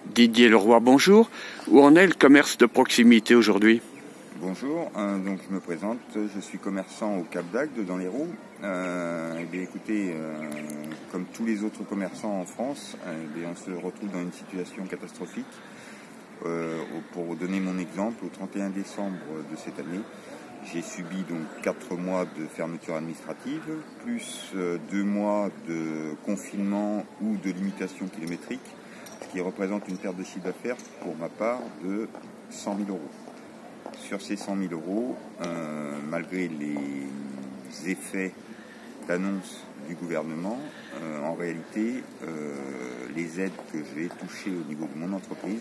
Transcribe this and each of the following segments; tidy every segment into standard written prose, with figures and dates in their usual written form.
Didier Leroy, bonjour. Où en est le commerce de proximité aujourd'hui? Bonjour, donc je me présente, je suis commerçant au Cap d'Agde dans l'Hérault. Écoutez, comme tous les autres commerçants en France, on se retrouve dans une situation catastrophique. Pour donner mon exemple, au 31 décembre de cette année, j'ai subi donc 4 mois de fermeture administrative, plus 2 mois de confinement ou de limitation kilométrique, ce qui représente une perte de chiffre d'affaires pour ma part de 100 000 euros. Sur ces 100 000 euros, malgré les effets d'annonce du gouvernement, en réalité, les aides que je vais toucher au niveau de mon entreprise,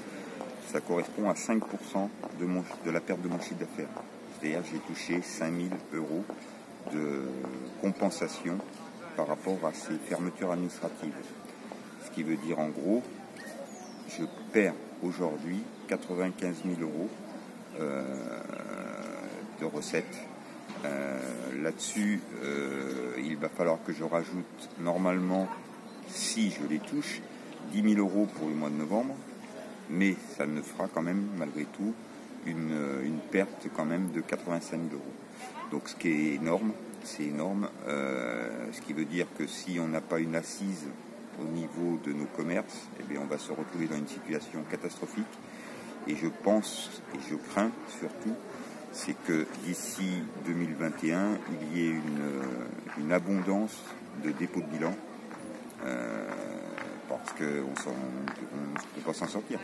ça correspond à 5% de la perte de mon chiffre d'affaires. C'est-à-dire que j'ai touché 5 000 euros de compensation par rapport à ces fermetures administratives. Ce qui veut dire en gros, je perds aujourd'hui 95 000 euros de recettes. Là-dessus, il va falloir que je rajoute normalement, si je les touche, 10 000 euros pour le mois de novembre, mais ça me fera quand même, malgré tout, une perte quand même de 85 000 euros. Donc ce qui est énorme, c'est énorme, ce qui veut dire que si on n'a pas une assise au niveau de nos commerces, on va se retrouver dans une situation catastrophique. Et je pense, et je crains surtout, c'est que d'ici 2021, il y ait une abondance de dépôts de bilan, parce qu'on ne peut pas s'en sortir.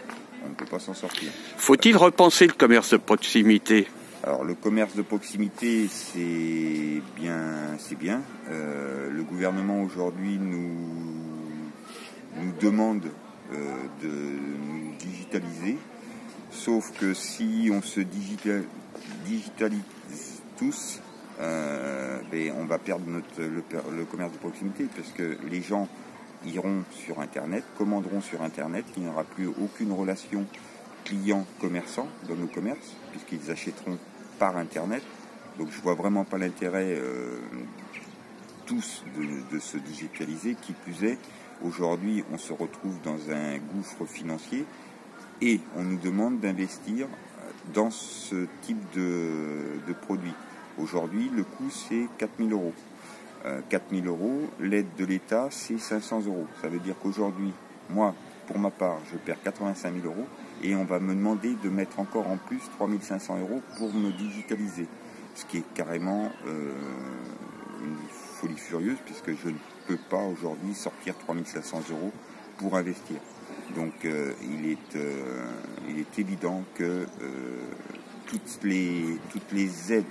On ne peut pas s'en sortir. Faut-il repenser le commerce de proximité? Alors le commerce de proximité, c'est bien. Le gouvernement aujourd'hui nous demande de nous digitaliser. Sauf que si on se digitalise tous, on va perdre le commerce de proximité, parce que les gens iront sur Internet, commanderont sur Internet, il n'y aura plus aucune relation client-commerçant dans nos commerces, puisqu'ils achèteront par Internet. Donc je vois vraiment pas l'intérêt tous de se digitaliser. Qui plus est, aujourd'hui on se retrouve dans un gouffre financier, et on nous demande d'investir dans ce type de produit. Aujourd'hui, le coût, c'est 4 000 euros. 4 000 euros, l'aide de l'État, c'est 500 euros. Ça veut dire qu'aujourd'hui, moi, pour ma part, je perds 85 000 euros, et on va me demander de mettre encore en plus 3 500 euros pour me digitaliser. Ce qui est carrément une folie furieuse, puisque je ne peux pas aujourd'hui sortir 3 500 euros pour investir. Donc il est évident que toutes les aides,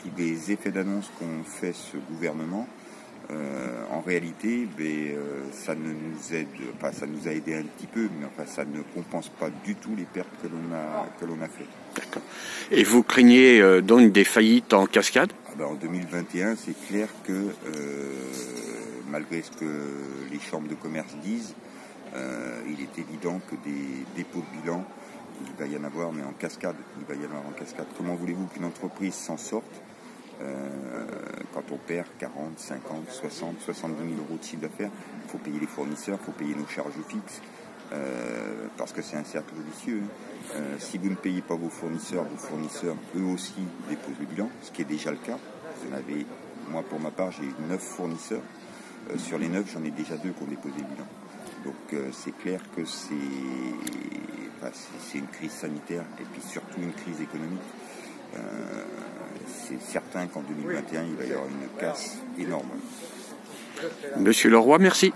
tous les effets d'annonce qu'ont fait ce gouvernement, en réalité, ça ne nous aide, enfin ça nous a aidé un petit peu, mais enfin ça ne compense pas du tout les pertes que l'on a fait. D'accord. Et vous craignez donc des faillites en cascade? En 2021, c'est clair que malgré ce que les chambres de commerce disent, il est évident que des dépôts de bilan, il va y en avoir, mais en cascade. Il va y en avoir en cascade. Comment voulez-vous qu'une entreprise s'en sorte quand on perd 40, 50, 60, 70 000 euros de chiffre d'affaires? Il faut payer les fournisseurs, il faut payer nos charges fixes, parce que c'est un cercle vicieux. Si vous ne payez pas vos fournisseurs eux aussi déposent le bilan, ce qui est déjà le cas. Moi pour ma part, j'ai 9 fournisseurs. Sur les 9, j'en ai déjà 2 qui ont déposé le bilan. Donc c'est clair que c'est une crise sanitaire, et puis surtout une crise économique. C'est certain qu'en 2021, il va y avoir une casse énorme. Monsieur Leroy, merci.